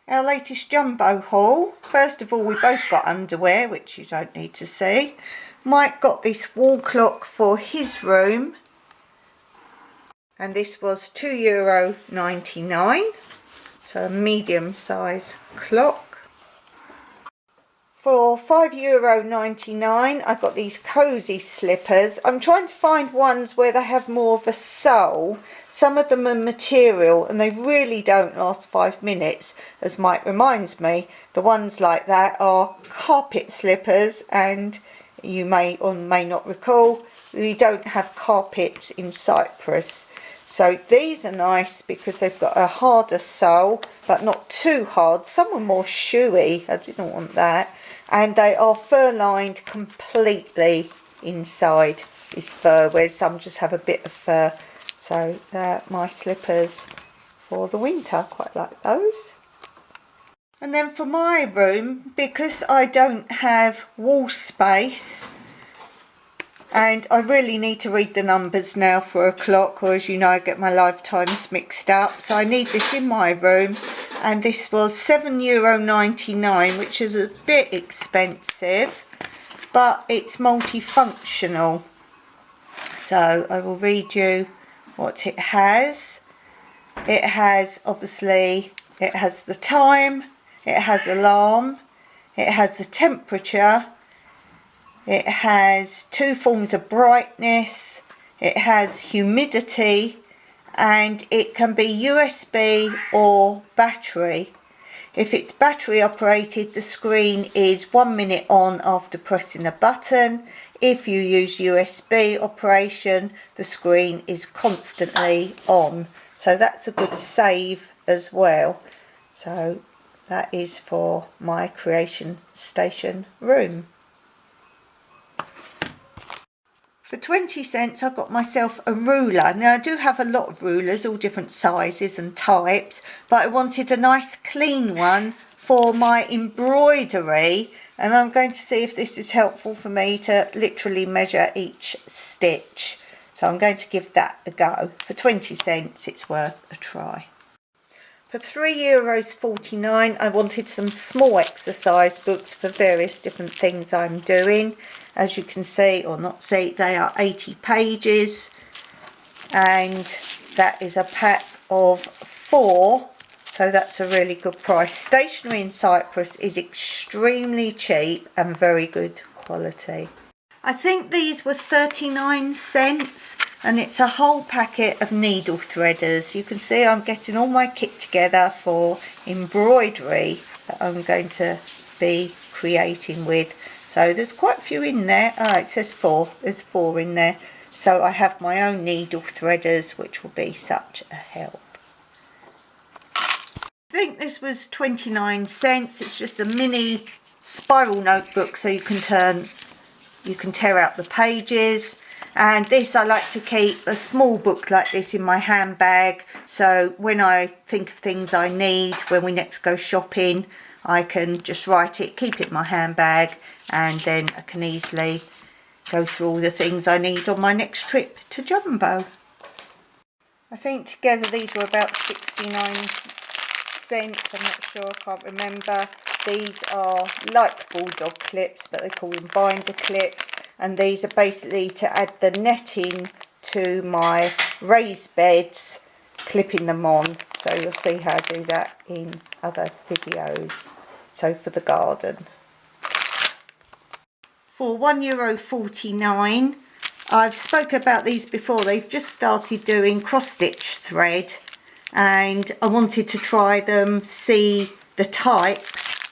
Our latest jumbo haul. First of all, we both got underwear, which you don't need to see. Mike got this wall clock for his room, and this was €2.99, so a medium size clock. For €5.99 I got these cosy slippers. I'm trying to find ones where they have more of a sole. Some of them are material and they really don't last 5 minutes, as Mike reminds me. The ones like that are carpet slippers, and you may or may not recall, we don't have carpets in Cyprus. So these are nice because they've got a harder sole, but not too hard. Some are more shoey, I didn't want that. And they are fur lined completely inside, is fur, whereas some just have a bit of fur. So they're my slippers for the winter, quite like those. And then for my room, because I don't have wall space, and I really need to read the numbers now for a clock, or as you know, I get my lifetimes mixed up. So I need this in my room, and this was €7.99, which is a bit expensive, but it's multifunctional. So I will read you what it has. It has, obviously, it has the time, it has alarm, it has the temperature, it has 2 forms of brightness, it has humidity, and it can be USB or battery. If it's battery operated, the screen is 1 minute on after pressing a button. If you use USB operation, the screen is constantly on. So that's a good save as well. So that is for my creation station room. For 20 cents I got myself a ruler. Now I do have a lot of rulers, all different sizes and types, but I wanted a nice clean one for my embroidery, and I'm going to see if this is helpful for me to literally measure each stitch. So I'm going to give that a go. For 20 cents it's worth a try. For €3.49 I wanted some small exercise books for various different things I'm doing. As you can see, or not see, they are 80 pages, and that is a pack of 4, so that's a really good price. Stationery in Cyprus is extremely cheap and very good quality. I think these were 39 cents, and it's a whole packet of needle threaders. You can see I'm getting all my kit together for embroidery that I'm going to be creating with. So there's quite a few in there. Oh, it says 4. There's 4 in there. So I have my own needle threaders, which will be such a help. I think this was 29 cents. It's just a mini spiral notebook, so you can tear out the pages. And this, I like to keep a small book like this in my handbag, so when I think of things I need when we next go shopping, I can just write it, keep it in my handbag, and then I can easily go through all the things I need on my next trip to Jumbo. I think together these were about 69 cents, I'm not sure, I can't remember. These are like bulldog clips, but they call them binder clips, and these are basically to add the netting to my raised beds, clipping them on. So you'll see how I do that in other videos. So for the garden. For €1.49, I've spoken about these before. They've just started doing cross-stitch thread, and I wanted to try them, see the type,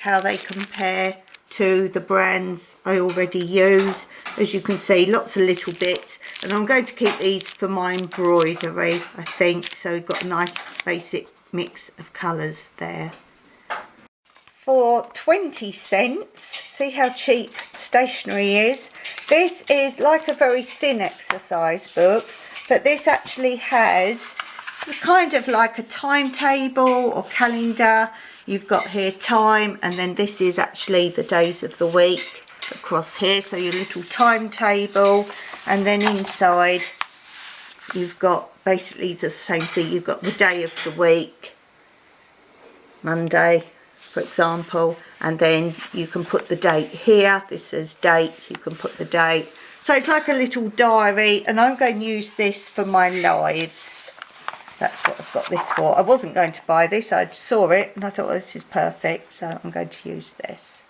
how they compare to the brands I already use. As you can see, lots of little bits, and I'm going to keep these for my embroidery, I think. So we've got a nice basic mix of colours there. For 20 cents, see how cheap stationery is. This is like a very thin exercise book, but this actually has kind of like a timetable or calendar. You've got here time, and then this is actually the days of the week across here, so your little timetable, and then inside you've got basically the same thing. You've got the day of the week, Monday, for example, and then you can put the date here. This says date, so you can put the date. So it's like a little diary, and I'm going to use this for my lives. That's what I've got this for. I wasn't going to buy this, I saw it and I thought, well, this is perfect, so I'm going to use this.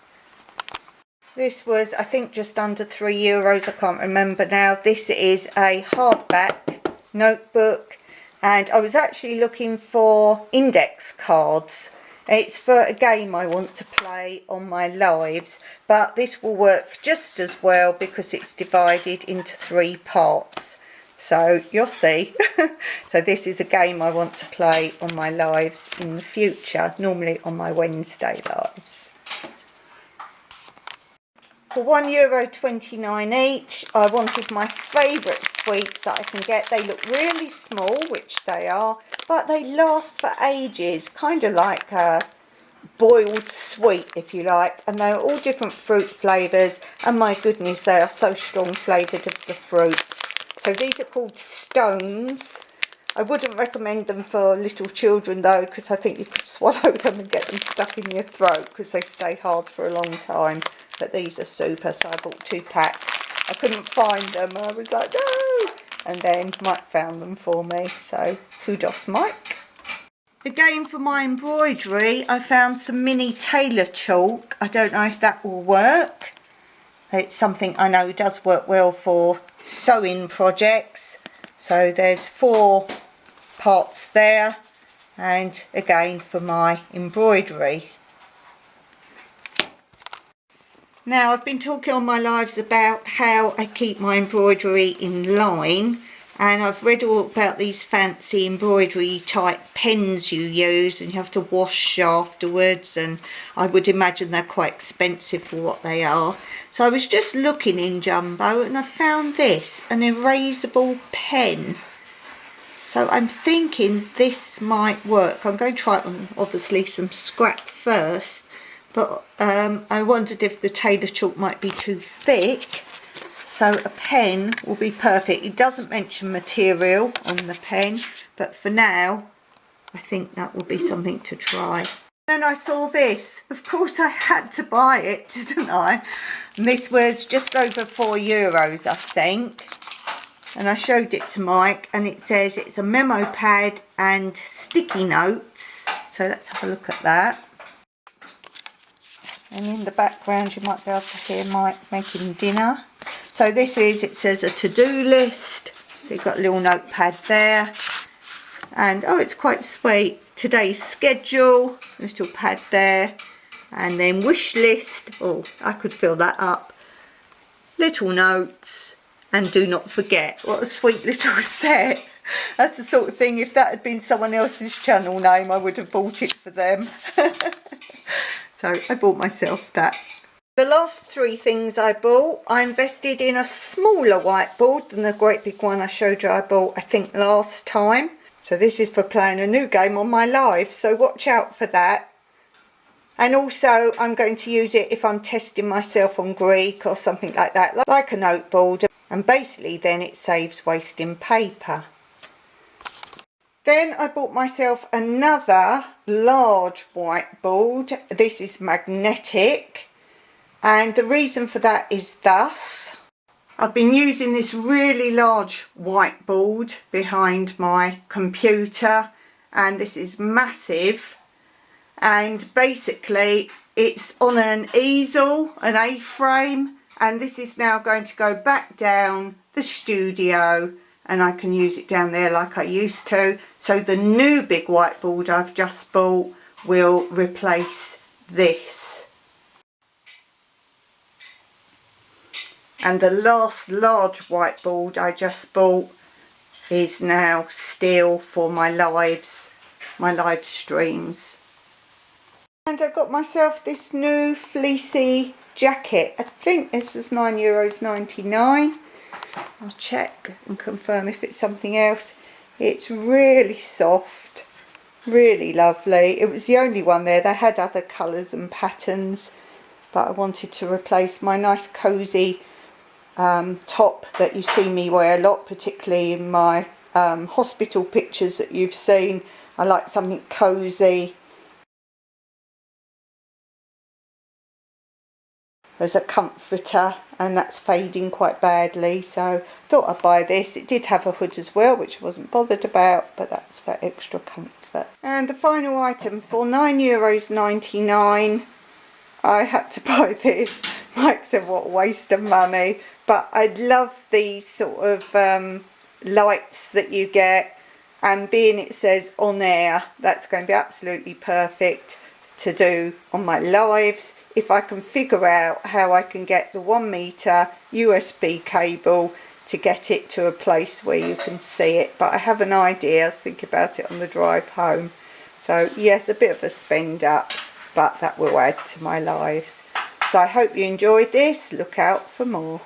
This was, I think, just under €3, I can't remember now. This is a hardback notebook, and I was actually looking for index cards. It's for a game I want to play on my lives, but this will work just as well because it's divided into 3 parts. So you'll see. So this is a game I want to play on my lives in the future, normally on my Wednesday lives. For €1.29 each, I wanted my favourite sweets that I can get. They look really small, which they are, but they last for ages, kind of like a boiled sweet, if you like, and they're all different fruit flavours, and my goodness, they are so strong flavoured of the fruits. So these are called Stones. I wouldn't recommend them for little children though, because I think you could swallow them and get them stuck in your throat because they stay hard for a long time. But these are super, so I bought 2 packs. I couldn't find them, I was like, no! And then Mike found them for me, so kudos, Mike. Again, for my embroidery, I found some mini tailor chalk. I don't know if that will work. It's something I know does work well for sewing projects. So there's 4 parts there, and again for my embroidery. Now, I've been talking on my lives about how I keep my embroidery in line, and I've read all about these fancy embroidery type pens you use and you have to wash afterwards, and I would imagine they're quite expensive for what they are. So I was just looking in Jumbo and I found this, an erasable pen. So I'm thinking this might work. I'm going to try it on obviously some scrap first, but I wondered if the tailor chalk might be too thick. So a pen will be perfect. It doesn't mention material on the pen, but for now I think that will be something to try. Then I saw this. Of course I had to buy it, didn't I? And this was just over €4, I think. And I showed it to Mike, and it says it's a memo pad and sticky notes. So let's have a look at that. And in the background you might be able to hear Mike making dinner. So this is, it says a to-do list. So you've got a little notepad there. And oh, it's quite sweet. Today's schedule, little pad there. And then wish list. Oh, I could fill that up. Little notes. And do not forget. What a sweet little set. That's the sort of thing, if that had been someone else's channel name, I would have bought it for them. So I bought myself that. The last 3 things I bought, I invested in a smaller whiteboard than the great big one I showed you I bought, I think, last time. So this is for playing a new game on my live, so watch out for that. And also I'm going to use it if I'm testing myself on Greek or something like that, like a noteboard. And basically then it saves wasting paper. Then I bought myself another large whiteboard. This is magnetic. And the reason for that is thus. I've been using this really large whiteboard behind my computer, and this is massive, and basically it's on an easel, an A-frame, and this is now going to go back down the studio, and I can use it down there like I used to. So the new big whiteboard I've just bought will replace this. And the last large whiteboard I just bought is now still for my live streams. And I got myself this new fleecy jacket. I think this was €9.99. I'll check and confirm if it's something else. It's really soft, really lovely. It was the only one there. They had other colours and patterns, but I wanted to replace my nice cosy top that you see me wear a lot, particularly in my hospital pictures that you've seen. I like something cosy as a comforter, and that's fading quite badly, so thought I'd buy this. It did have a hood as well, which I wasn't bothered about, but that's for extra comfort. And the final item, for €9.99, I had to buy this. Mike said, what a waste of money, but I love these sort of lights that you get, and being it says on air, that's going to be absolutely perfect to do on my lives. If I can figure out how I can get the 1 meter USB cable to get it to a place where you can see it, but I have an idea. I was thinking about it on the drive home. So yes, a bit of a spend up, but that will add to my lives. So I hope you enjoyed this. Look out for more.